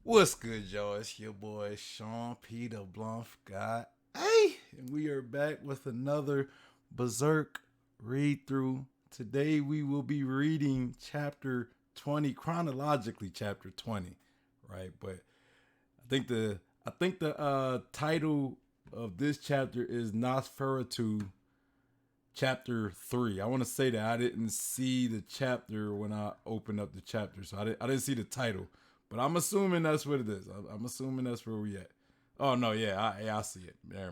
What's good, y'all? It's your boy Sean Peter Blunt God. Hey, and we are back with another Berserk read through. Today we will be reading chapter 20, chronologically chapter 20, right? But I think the title of this chapter is Nosferatu chapter 3. I want to say that I didn't see the chapter when I opened up the chapter, so I didn't see the title, but I'm assuming that's what it is. I'm assuming that's where we at. Oh no, yeah, I see it. Never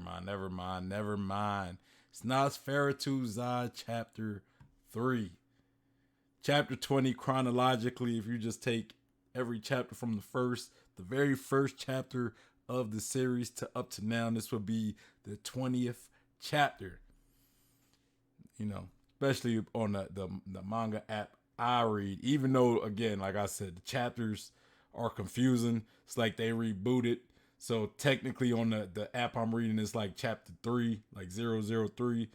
mind. It's Nosferatu Zod chapter 3. Chapter 20 chronologically, if you just take every chapter from the very first chapter of the series to up to now, this would be the 20th chapter. Especially on the manga app I read. Even though, again, like I said, the chapters are confusing. It's like they rebooted. So technically, on the app I'm reading, it's like chapter 3, like 003.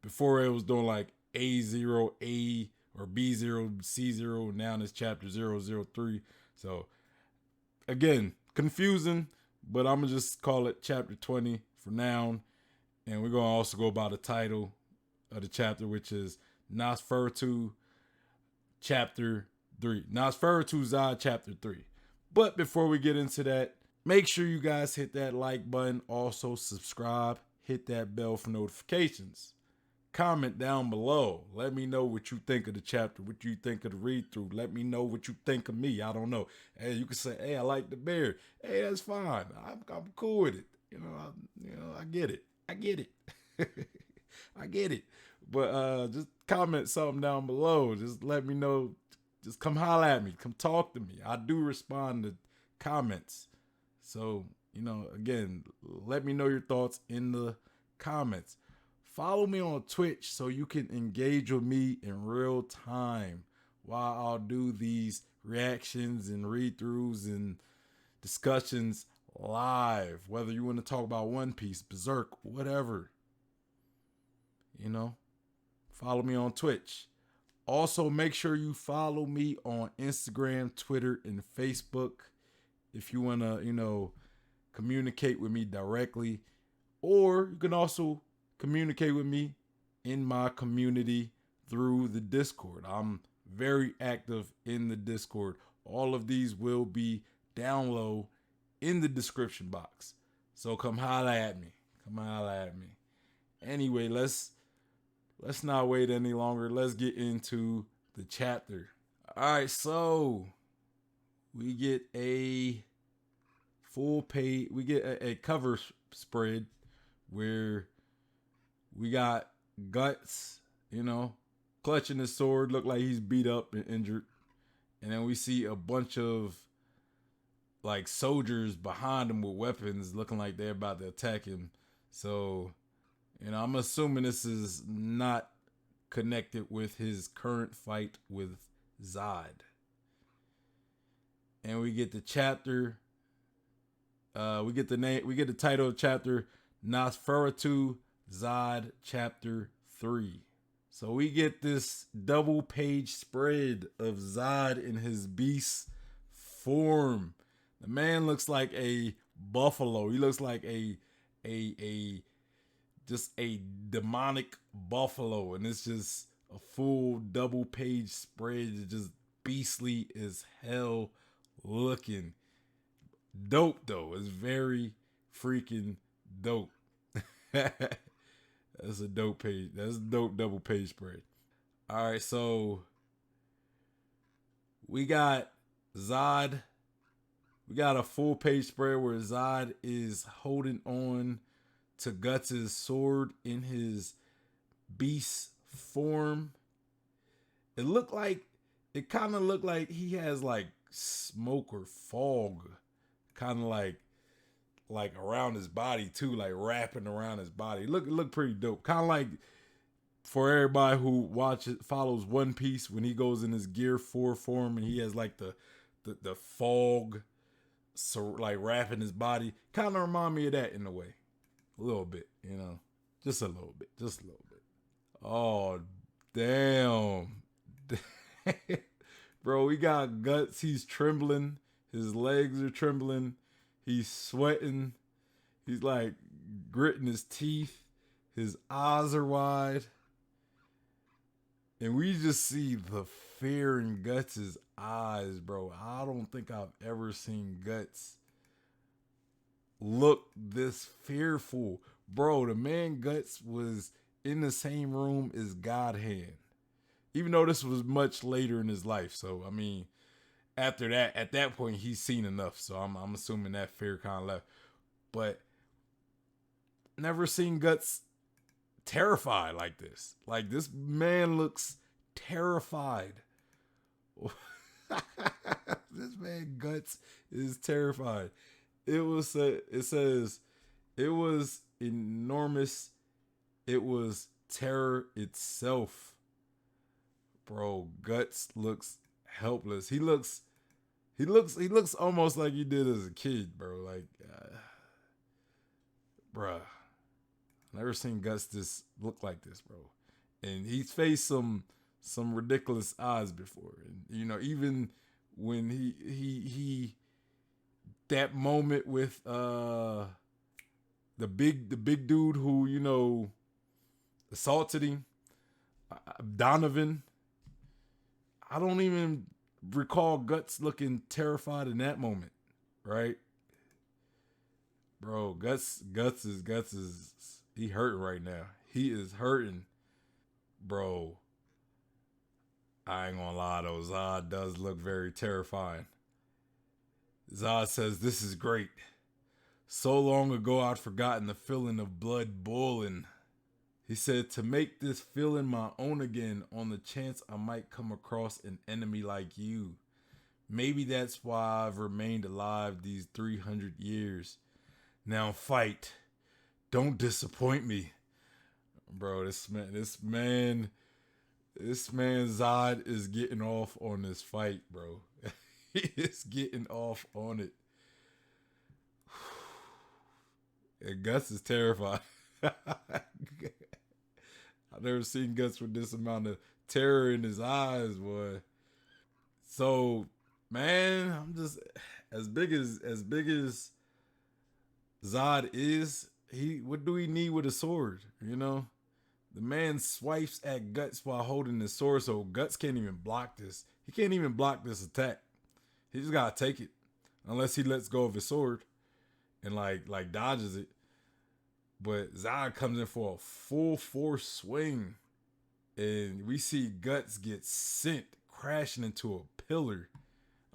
Before it was doing like A0A or B0C0. Now it's chapter 003. So again, confusing, but I'm gonna just call it chapter 20 for now. And we're gonna also go by the title of the chapter, which is Nosferatu chapter 3. Nosferatu Zod chapter 3. But before we get into that, make sure you guys hit that like button. Also subscribe. Hit that bell for notifications. Comment down below. Let me know what you think of the chapter, what you think of the read through. Let me know what you think of me. I don't know. Hey, you can say, hey, I like the beard. Hey, that's fine. I'm cool with it. I get it. I get it. I get it. But just comment something down below. Just let me know. Just come holler at me. Come talk to me. I do respond to comments. So, again, let me know your thoughts in the comments. Follow me on Twitch so you can engage with me in real time while I'll do these reactions and read throughs and discussions live. Whether you want to talk about One Piece, Berserk, whatever. Follow me on Twitch. Also, make sure you follow me on Instagram, Twitter, and Facebook if you want to, communicate with me directly. Or you can also communicate with me in my community through the Discord. I'm very active in the Discord. All of these will be down low in the description box. So come holler at me. Anyway, let's not wait any longer. Let's get into the chapter. All right, so we get a full page. We get a cover spread where we got Guts, clutching his sword, look like he's beat up and injured. And then we see a bunch of like soldiers behind him with weapons looking like they're about to attack him. So, I'm assuming this is not connected with his current fight with Zod. And we get the chapter. We get the title of chapter Nosferatu Zod chapter 3. So we get this double page spread of Zod in his beast form. The man looks like a buffalo. He looks like a just a demonic buffalo, and it's just a full double page spread. It's just beastly as hell looking. Dope though. It's very freaking dope. That's a dope page. That's a dope double page spread. All right, so we got Zod. We got a full page spread where Zod is holding on to Guts' sword in his beast form. It kind of looked like he has like smoke or fog, kind of like around his body too, like wrapping around his body. It looked pretty dope. Kind of like for everybody who follows One Piece, when he goes in his Gear 4 form and he has like the fog, so like wrapping his body. Kind of remind me of that in a way. A little bit, just a little bit. Oh, damn. Bro, we got Guts. He's trembling. His legs are trembling. He's sweating. He's like gritting his teeth. His eyes are wide. And we just see the fear in Guts' eyes, bro. I don't think I've ever seen Guts look this fearful. Bro, the man Guts was in the same room as God Hand. Even though this was much later in his life. So, I mean, after that, at that point, he's seen enough. So I'm assuming that fear kind of left. But never seen Guts terrified like this. Like, this man looks terrified. This man Guts is terrified. It says it was enormous. It was terror itself. Bro, Guts looks helpless. He looks almost like he did as a kid, bro. Like, bruh, never seen Guts this look like this, bro. And he's faced some ridiculous odds before, and even when he that moment with the big dude who assaulted him, Donovan. I don't even recall Guts looking terrified in that moment, right? Bro, Guts is he hurting right now. He is hurting, bro. I ain't gonna lie though, Zod does look very terrifying. Zod says, "This is great. So long ago I'd forgotten the feeling of blood boiling." He said, "To make this feeling my own again on the chance I might come across an enemy like you. Maybe that's why I've remained alive these 300 years. Now fight. Don't disappoint me." Bro, this man Zod is getting off on this fight, bro. He is getting off on it. And Gus is terrified. I've never seen Gus with this amount of terror in his eyes, boy. So, man, I'm just as big as Zod is. What do he need with a sword? The man swipes at Guts while holding his sword, so Guts can't even block this. He can't even block this attack. He just gotta take it, unless he lets go of his sword and like dodges it. But Zod comes in for a full force swing, and we see Guts get sent crashing into a pillar.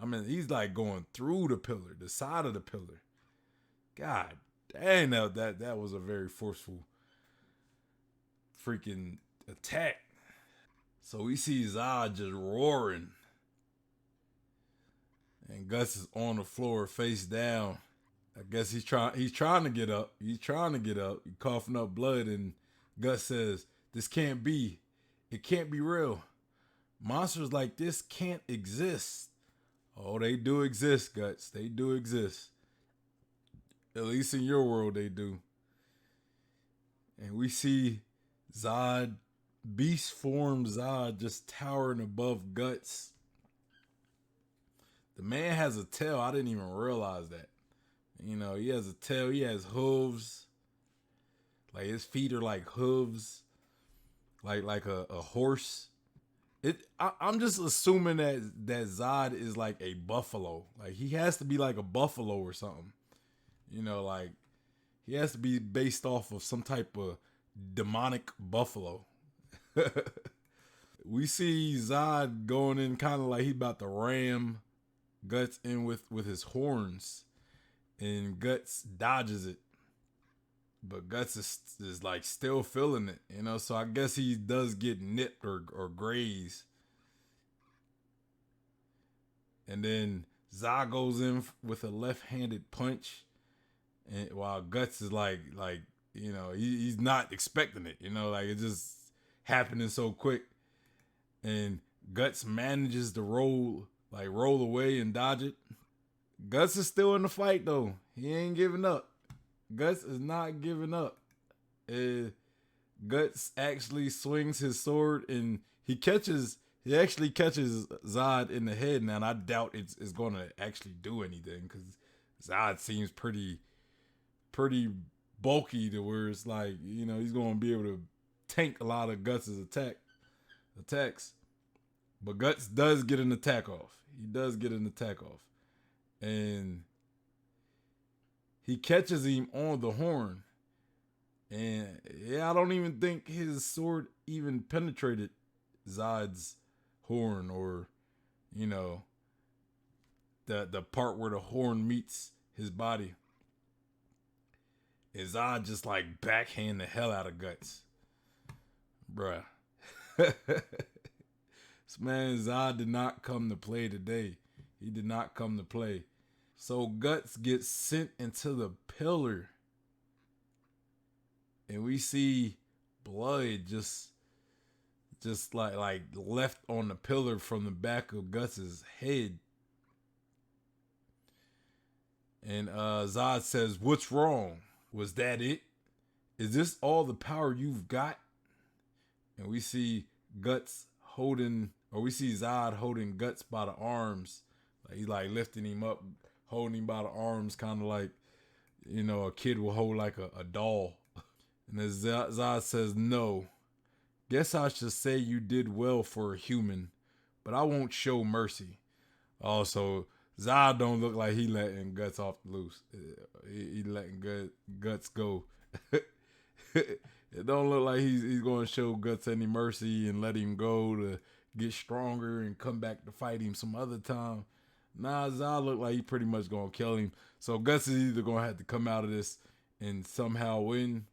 I mean, he's like going through the pillar, the side of the pillar. God dang, that was a very forceful freaking attack. So we see Zod just roaring, and Gus is on the floor face down. I guess he's trying to get up. He's trying to get up. He's coughing up blood, and Gus says, "This can't be. It can't be real. Monsters like this can't exist." Oh, they do exist, Guts. They do exist. At least in your world, they do. And we see Zod, beast form Zod, just towering above Guts. The man has a tail. I didn't even realize that. He has a tail. He has hooves. Like, his feet are like hooves, like a horse. I'm just assuming that Zod is like a buffalo. Like, he has to be like a buffalo or something. Like, he has to be based off of some type of demonic buffalo. We see Zod going in kind of like he about to ram Guts in with his horns, and Guts dodges it. But Guts is like still feeling it. So I guess he does get nipped or grazed. And then Zod goes in with a left-handed punch, and while Guts is like he's not expecting it. Like, it just happening so quick, and Guts manages to roll away and dodge it. Guts is still in the fight though. He ain't giving up. Guts is not giving up. Guts actually swings his sword, and he catches He actually catches Zod in the head now, and I doubt it's going to actually do anything because Zod seems pretty bulky to where it's like, he's going to be able to tank a lot of Guts' attacks. But Guts does get an attack off. He does get an attack off. And he catches him on the horn. And yeah, I don't even think his sword even penetrated Zod's horn, or, the part where the horn meets his body. And Zod just like backhand the hell out of Guts. Bruh. This man Zod did not come to play today. He did not come to play. So Guts gets sent into the pillar. And we see blood just like left on the pillar from the back of Guts's head. And Zod says, "What's wrong? Was that it? Is this all the power you've got?" And we see Zod holding Guts by the arms. Like he's like lifting him up, holding him by the arms, kind of like, a kid will hold like a doll. And then Zod says, "No. Guess I should say you did well for a human, but I won't show mercy." Also, Zod don't look like he letting Guts off the loose. He letting Guts go. It don't look like he's going to show Guts any mercy and let him go to get stronger and come back to fight him some other time. Nah, Zod look like he pretty much going to kill him. So Guts is either going to have to come out of this and somehow win,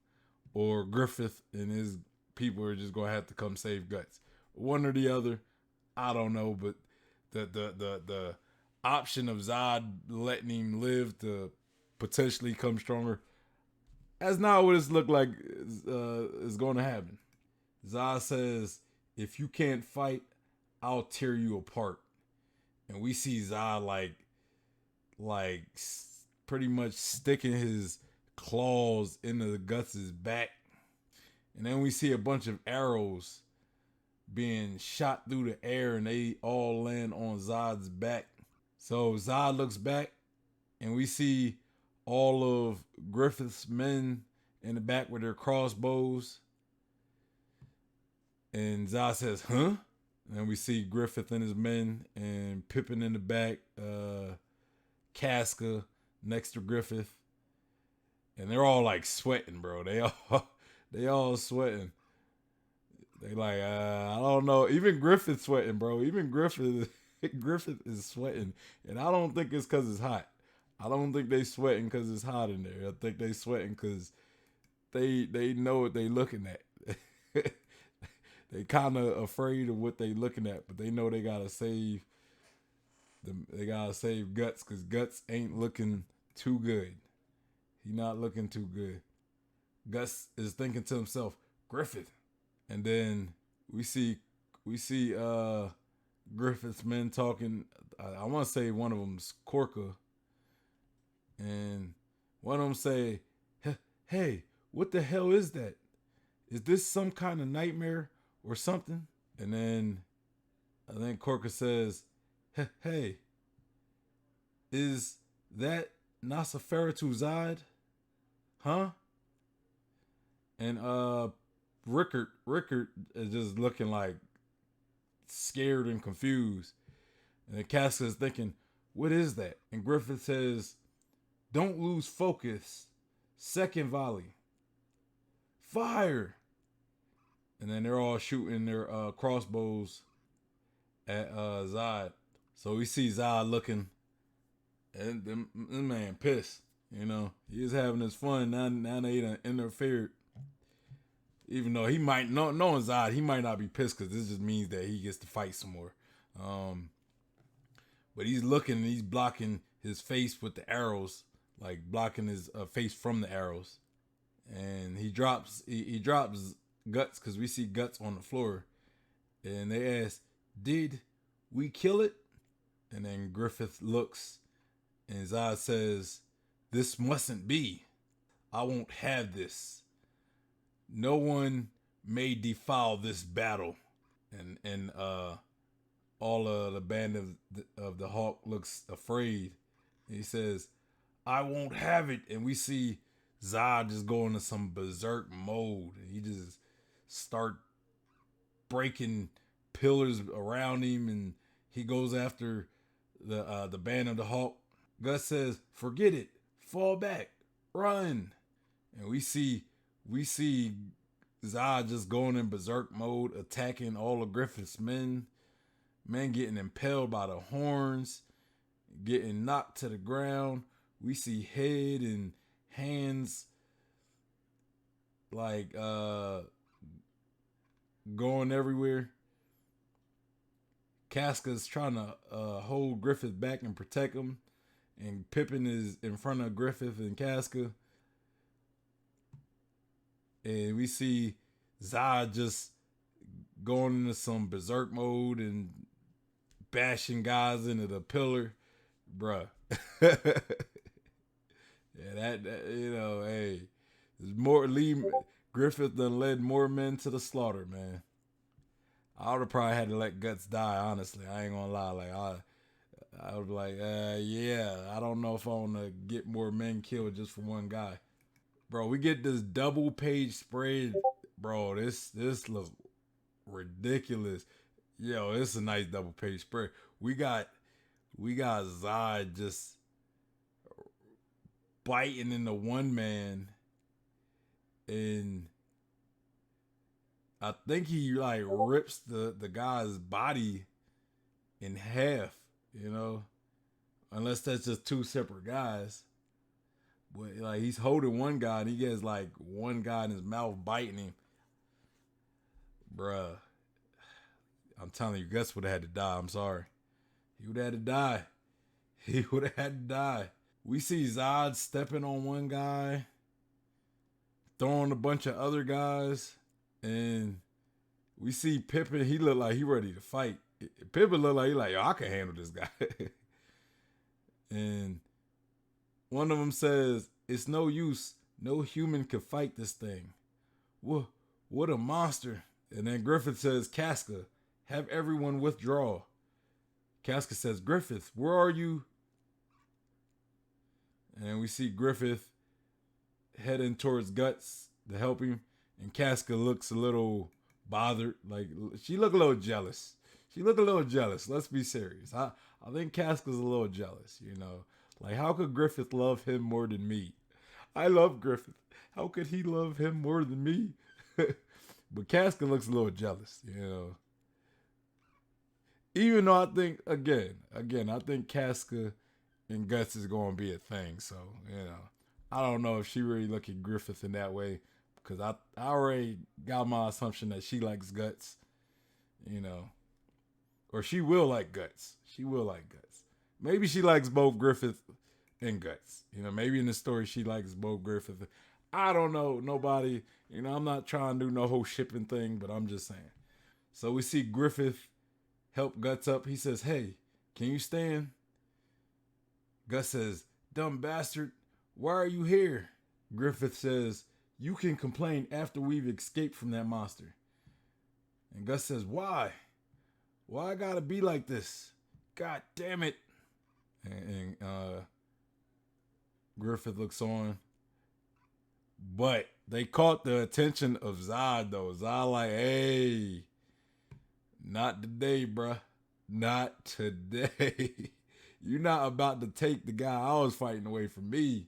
or Griffith and his people are just going to have to come save Guts. One or the other, I don't know, but the option of Zod letting him live to potentially come stronger, that's not what it's looked like is going to happen. Zod says, "If you can't fight, I'll tear you apart." And we see Zod like pretty much sticking his claws into the Guts' back. And then we see a bunch of arrows being shot through the air, and they all land on Zod's back. So Zod looks back, and we see all of Griffith's men in the back with their crossbows. And Zod says, "Huh?" And we see Griffith and his men, and Pippin in the back, Casca next to Griffith. And they're all like sweating, bro. They all sweating. They like, I don't know. Even Griffith's sweating, bro. Even Griffith is sweating. And I don't think it's because it's hot. I don't think they sweating because it's hot in there. I think they sweating because they know what they looking at. They kind of afraid of what they looking at, but they know they gotta save them. They gotta save Guts, because Guts ain't looking too good. He not looking too good. Guts is thinking to himself, "Griffith," and then we see Griffith's men talking. I want to say one of them's Korka, and one of them say, "Hey, what the hell is that? Is this some kind of nightmare or something?" And then Korka says, "Hey, is that Nosferatu Zod? Huh?" And Rickard is just looking like scared and confused. And then Casca is thinking, "What is that?" And Griffith says, "Don't lose focus. Second volley. Fire!" And then they're all shooting their crossbows at Zod. So we see Zod looking, and this man pissed. He was having his fun. Now they done interfered. Even though he might, knowing Zod, he might not be pissed, because this just means that he gets to fight some more. But he's looking and he's blocking his face with the arrows, like blocking his face from the arrows. And he drops Guts, because we see Guts on the floor. And they ask, "Did we kill it?" And then Griffith looks, and Zod says, "This mustn't be. I won't have this. No one may defile this battle." And all of the band of the Hawk looks afraid. He says, "I won't have it," and we see Zod just go into some berserk mode, and he just start breaking pillars around him, and he goes after the band of the Hawk. Gus says, "Forget it, fall back, run," and we see Zod just going in berserk mode, attacking all of Griffith's men. Men getting impaled by the horns, getting knocked to the ground. We see head and hands like going everywhere. Casca's trying to hold Griffith back and protect him, and Pippin is in front of Griffith and Casca. And we see Zod just going into some berserk mode and bashing guys into the pillar, bruh. Yeah, that hey, there's more. Lee Griffith done led more men to the slaughter, man. I would have probably had to let Guts die. Honestly, I ain't gonna lie. Like I would be like, yeah, I don't know if I want to get more men killed just for one guy, bro. We get this double page spread, bro. This looks ridiculous. Yo, it's a nice double page spread. We got Zod just biting into one man, and I think he like rips the guy's body in half, unless that's just two separate guys. But like he's holding one guy and he gets like one guy in his mouth biting him. Bruh. I'm telling you, Gus would have had to die. I'm sorry. He would have had to die. He would have had to die. We see Zod stepping on one guy, throwing a bunch of other guys, and we see Pippin. He looked like he ready to fight. Pippin looked like he like, yo, I can handle this guy. And one of them says, "It's no use. No human can fight this thing. What a monster." And then Griffith says, "Casca, have everyone withdraw." Casca says, "Griffith, where are you?" And we see Griffith heading towards Guts to help him. And Casca looks a little bothered. Like, she looked a little jealous. Let's be serious. I think Casca's a little jealous, Like, how could Griffith love him more than me? I love Griffith. How could he love him more than me? But Casca looks a little jealous, Even though I think, again, I think Casca and Guts is going to be a thing. So, I don't know if she really look at Griffith in that way, because I already got my assumption that she likes Guts, or she will like Guts. Maybe she likes both Griffith and Guts. Maybe in the story she likes both Griffith. I don't know. Nobody, I'm not trying to do no whole shipping thing, but I'm just saying. So we see Griffith help Guts up. He says, "Hey, can you stand?" Gus says, "Dumb bastard, why are you here?" Griffith says, "You can complain after we've escaped from that monster." And Gus says, "Why? Why I gotta be like this? God damn it." And Griffith looks on. But they caught the attention of Zod, though. Zod like, "Hey, not today, bruh. Not today. You're not about to take the guy I was fighting away from me."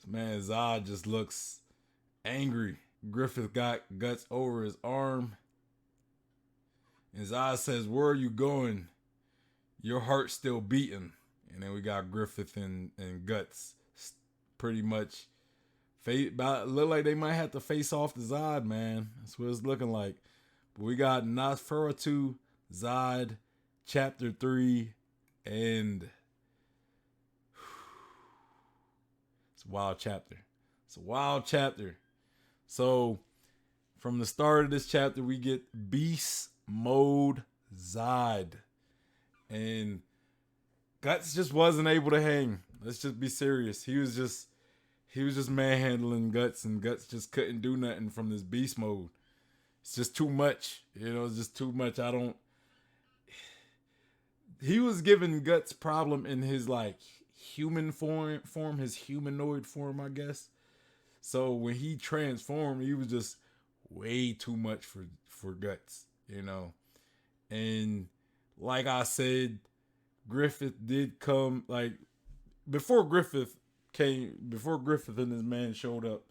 Man, Zod just looks angry. Griffith got Guts over his arm. And Zod says, "Where are you going? Your heart's still beating." And then we got Griffith and Guts pretty much look like they might have to face off the Zod, man. That's what it's looking like. But we got Nosferatu, Zod, Chapter 3, and it's a wild chapter. So from the start of this chapter, we get Beast Mode Zod. And Guts just wasn't able to hang. Let's just be serious. He was just manhandling Guts, and Guts just couldn't do nothing from this beast mode. It's just too much. It's just too much. I don't he was giving Guts problem in his like human form, his humanoid form, I guess. So when he transformed, he was just way too much for Guts, you know. And like I said, Griffith did come like before Griffith and his man showed up.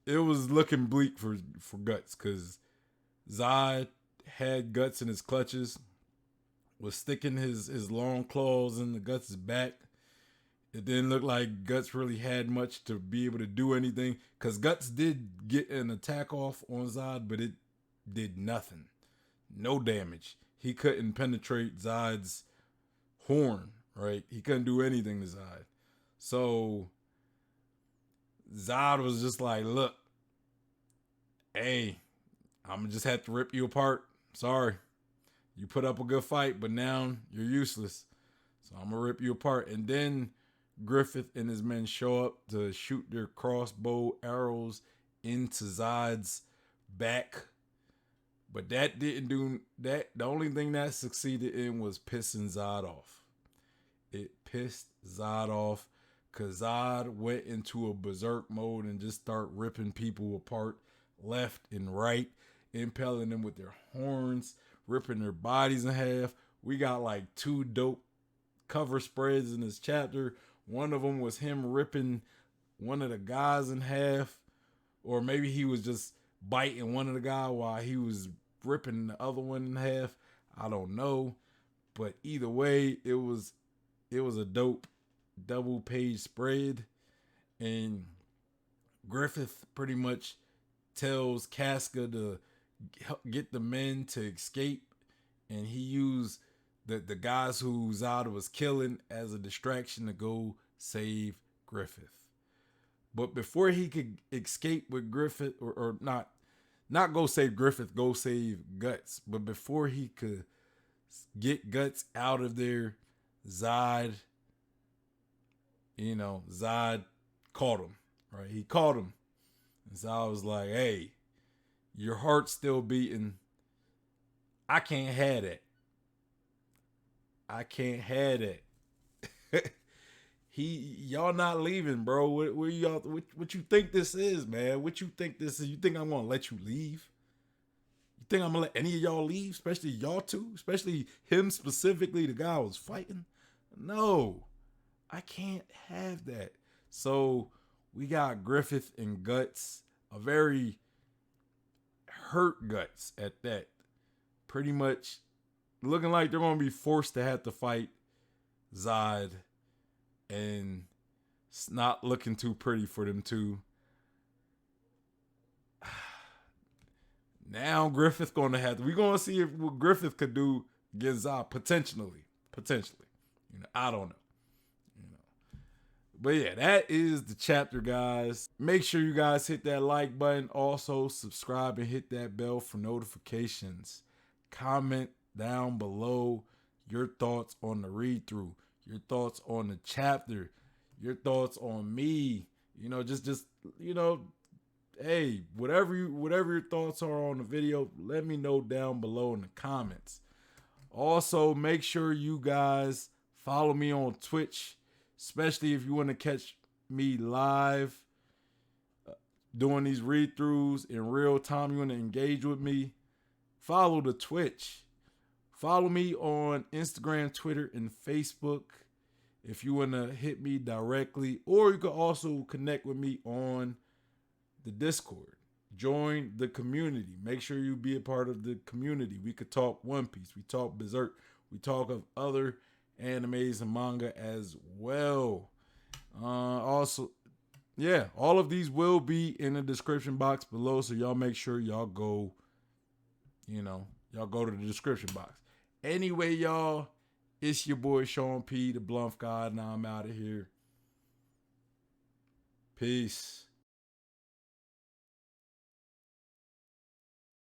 It was looking bleak for Guts because Zod had Guts in his clutches, was sticking his long claws in the Guts' back. It didn't look like Guts really had much to be able to do anything because Guts did get an attack off on Zod, but it did nothing. No damage. He couldn't penetrate Zod's horn, right? He couldn't do anything to Zod. So Zod was just like, look, hey, I'm gonna just have to rip you apart. Sorry. You put up a good fight, but now you're useless. So I'm gonna rip you apart. And then Griffith and his men show up to shoot their crossbow arrows into Zod's back. But that didn't do that. The only thing that succeeded in was pissing Zod off. It pissed Zod off because Zod went into a berserk mode and just start ripping people apart left and right, impaling them with their horns, ripping their bodies in half. We got like 2 dope cover spreads in this chapter. One of them was him ripping one of the guys in half, or maybe he was just biting one of the guys while he was ripping the other one in half. I don't know, but either way, it was a dope double page spread, and Griffith pretty much tells Casca to get the men to escape, and he used the guys who Zod was killing as a distraction to go save Griffith. But before he could escape with Griffith, or not go save Griffith, go save Guts. But before he could get Guts out of there, Zod caught him, right? He caught him. And Zod was like, hey, your heart's still beating. I can't have that. I can't have that. Y'all not leaving, bro. What you think this is, man? What you think this is? You think I'm gonna let you leave? You think I'm gonna let any of y'all leave? Especially y'all two? Especially him specifically, the guy I was fighting? No. I can't have that. So we got Griffith and Guts, a very hurt Guts at that. Pretty much looking like they're going to be forced to have to fight Zod, and it's not looking too pretty for them two. Now Griffith going to have to, we're going to see what Griffith could do against Zod potentially. I don't know. But yeah, that is the chapter, guys. Make sure you guys hit that like button. Also, subscribe and hit that bell for notifications. Comment down below your thoughts on the read through, your thoughts on the chapter, your thoughts on me. Hey, whatever your thoughts are on the video, let me know down below in the comments. Also, make sure you guys follow me on Twitch, especially if you want to catch me live doing these read-throughs in real time. You want to engage with me, follow the Twitch. Follow me on Instagram, Twitter, and Facebook if you want to hit me directly. Or you can also connect with me on the Discord. Join the community. Make sure you be a part of the community. We could talk One Piece. We talk Berserk. We talk of other animes and manga as well. Also, yeah, all of these will be in the description box below. So y'all make sure y'all go to the description box. Anyway, y'all, it's your boy Sean P, the Bluff God, and I'm out of here. Peace.